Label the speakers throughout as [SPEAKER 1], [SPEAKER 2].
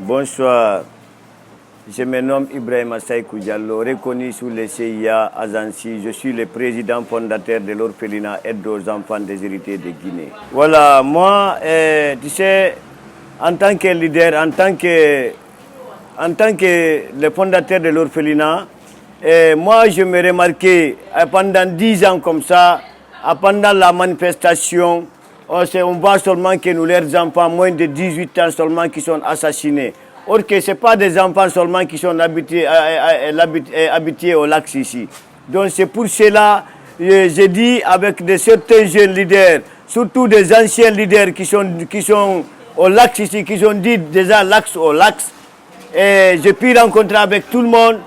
[SPEAKER 1] Bonsoir, je me nomme Ibrahima Saïkou Diallo, reconnu sous le CIA Azansi. Je suis le président fondateur de l'orphelinat Aide aux enfants déshérités de Guinée. Voilà, moi, tu sais, en tant que leader, en tant que le fondateur de l'orphelinat, moi je me remarquais pendant 10 ans comme ça, pendant la manifestation, on voit seulement que nous, leurs enfants, moins de 18 ans seulement, qui sont assassinés. Or que ce n'est pas des enfants seulement qui sont habitués au lac ici. Donc c'est pour cela que j'ai dit avec certains jeunes leaders, surtout des anciens leaders qui sont au lac ici, qui ont dit déjà l'axe au lac. Et j'ai pu rencontrer avec tout le monde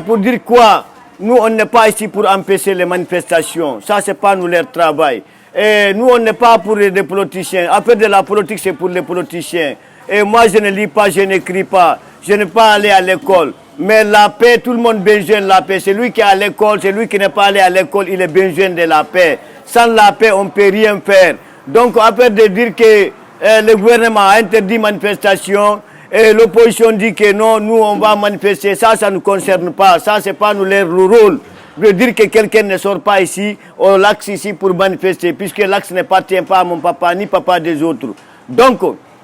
[SPEAKER 1] pour dire quoi. Nous, on n'est pas ici pour empêcher les manifestations. Ça, ce n'est pas nous leur travail. Et nous, on n'est pas pour des politiciens. Après de la politique, c'est pour les politiciens. Et moi, je ne lis pas, je n'écris pas. Je n'ai pas allé à l'école. Mais la paix, tout le monde a besoin de la paix. Celui qui est à l'école, celui qui n'est pas allé à l'école, il a besoin de la paix. Sans la paix, on ne peut rien faire. Donc, après de dire que le gouvernement a interdit manifestation, et l'opposition dit que non, nous, on va manifester. Ça ne nous concerne pas. Ça, ce n'est pas nous leur rôle. De dire que quelqu'un ne sort pas ici, au lac ici, pour manifester, puisque l'axe n'appartient pas à mon papa, ni papa des autres. Donc,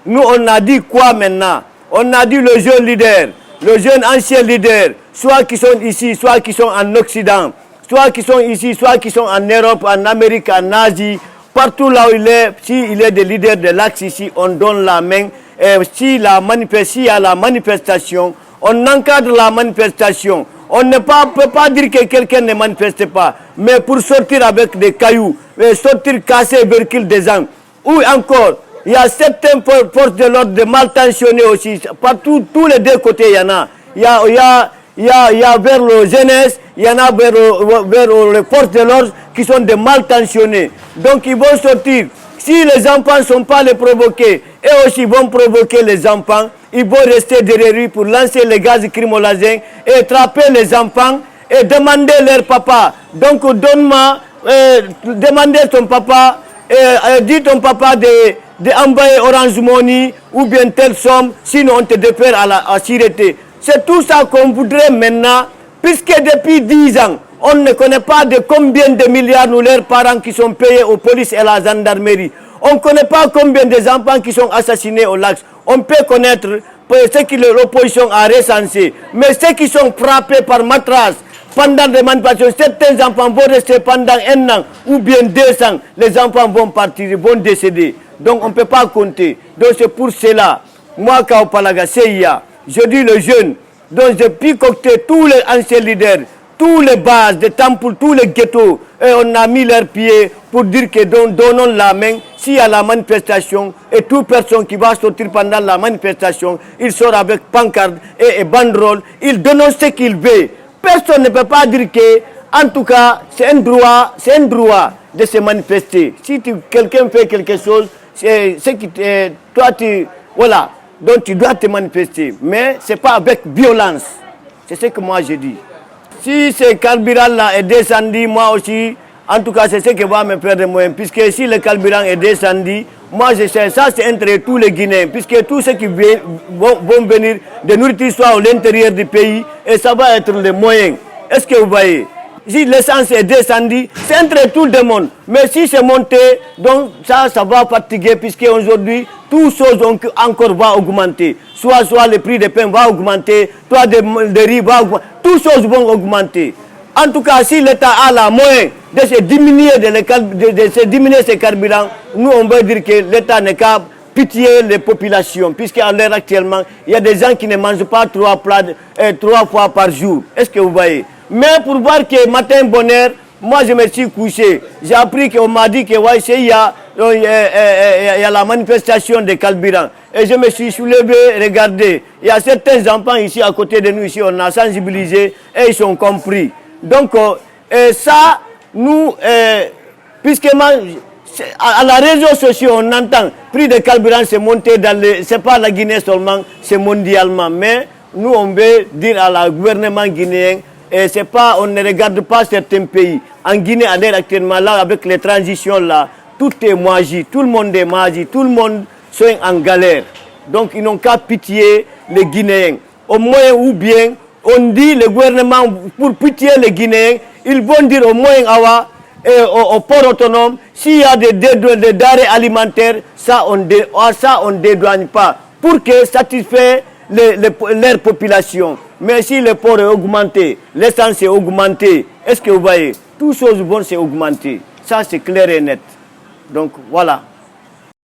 [SPEAKER 1] nous, on a dit quoi maintenant? On a dit le jeune leader, le jeune ancien leader, soit qui sont ici, soit qui sont en Occident, soit qui sont ici, soit qui sont en Europe, en Amérique, en Asie, partout là où il est, s'il est des leaders de l'axe ici, on donne la main. S'il y a la manifestation, on encadre la manifestation. On ne peut pas dire que quelqu'un ne manifeste pas, mais pour sortir avec des cailloux, sortir casser et verquil des gens, ou encore, il y a certaines forces de l'ordre de malintentionnés aussi. Partout, tous les deux côtés, il y en a. Il y a vers la jeunesse, il y en a vers les forces de l'ordre qui sont des malintentionnés. Donc ils vont sortir. Si les enfants ne sont pas les provoqués, eux aussi vont provoquer les enfants. Ils vont rester derrière lui pour lancer les gaz crimolazins et attraper les enfants et demander leur papa. Donc donne-moi, demandez ton papa, dis ton papa d'envoyer Orange Money ou bien telle somme, sinon on te défère à la sûreté. C'est tout ça qu'on voudrait maintenant, puisque depuis 10 ans, on ne connaît pas de combien de milliards nous leurs parents qui sont payés aux polices et à la gendarmerie. On ne connaît pas combien des enfants qui sont assassinés au lac. On peut connaître ce que l'opposition a recensé. Mais ceux qui sont frappés par matras pendant des manifestations, certains enfants vont rester pendant 1 an ou bien 2 ans. Les enfants vont partir, vont décéder. Donc on ne peut pas compter. Donc c'est pour cela, moi, Kaopalaga, CIA, je dis le jeune, donc je puis concocter tous les anciens leaders, tous les bases, des temples, tous les ghettos, et on a mis leurs pieds pour dire que donnons la main s'il y a la manifestation et toute personne qui va sortir pendant la manifestation, il sort avec pancarte et banderole, il donne ce qu'il veut. Personne ne peut pas dire que, en tout cas, c'est un droit de se manifester. Si quelqu'un fait quelque chose, c'est que toi, voilà, donc tu dois te manifester, mais ce n'est pas avec violence. C'est ce que moi je dis. Si ce carburant-là est descendu, moi aussi, en tout cas, c'est ce qui va me faire des moyens. Puisque si le carburant est descendu, moi je sais, ça c'est entre tous les Guinéens. Puisque tous ceux qui vont venir de nourriture soit à l'intérieur du pays, et ça va être les moyens. Est-ce que vous voyez? Si l'essence est descendue, c'est entre tout le monde. Mais si c'est monté, donc ça va fatiguer, puisque aujourd'hui, toutes choses encore va augmenter. Soit le prix des pain va augmenter, soit des riz va augmenter. Toutes choses vont augmenter. En tout cas, si l'État a la moyen de se diminuer, ces carburants, nous on veut dire que l'État n'est qu'à pitié les populations, puisqu'à l'heure actuellement, il y a des gens qui ne mangent pas 3 fois par jour. Est-ce que vous voyez? Mais pour voir que matin bonheur, moi je me suis couché. J'ai appris qu'on m'a dit que ouais, il y a la manifestation des carburants. Et je me suis soulevé, regardé. Il y a certains enfants ici à côté de nous, ici, on a sensibilisé et ils sont compris. Donc ça, nous, puisque à la réseau sociaux, on entend prix de carburant c'est monté dans c'est pas la Guinée seulement, c'est mondialement. Mais nous, on veut dire à la gouvernement guinéen, et c'est pas, on ne regarde pas certains pays. En Guinée, à l'heure actuellement, là, avec les transitions là, tout est magie, tout le monde est magie, tout le monde est en galère. Donc ils n'ont qu'à pitié les Guinéens. Au moins ou bien, on dit le gouvernement, pour pitié les Guinéens, ils vont dire au moins au port autonome, s'il y a des denrées alimentaires, ça on ne dédouane pas, pour que satisfaire leur population. Mais si le port est augmenté, l'essence est augmentée, est-ce que vous voyez, toutes choses vont s'augmenter. Ça c'est clair et net. Donc voilà.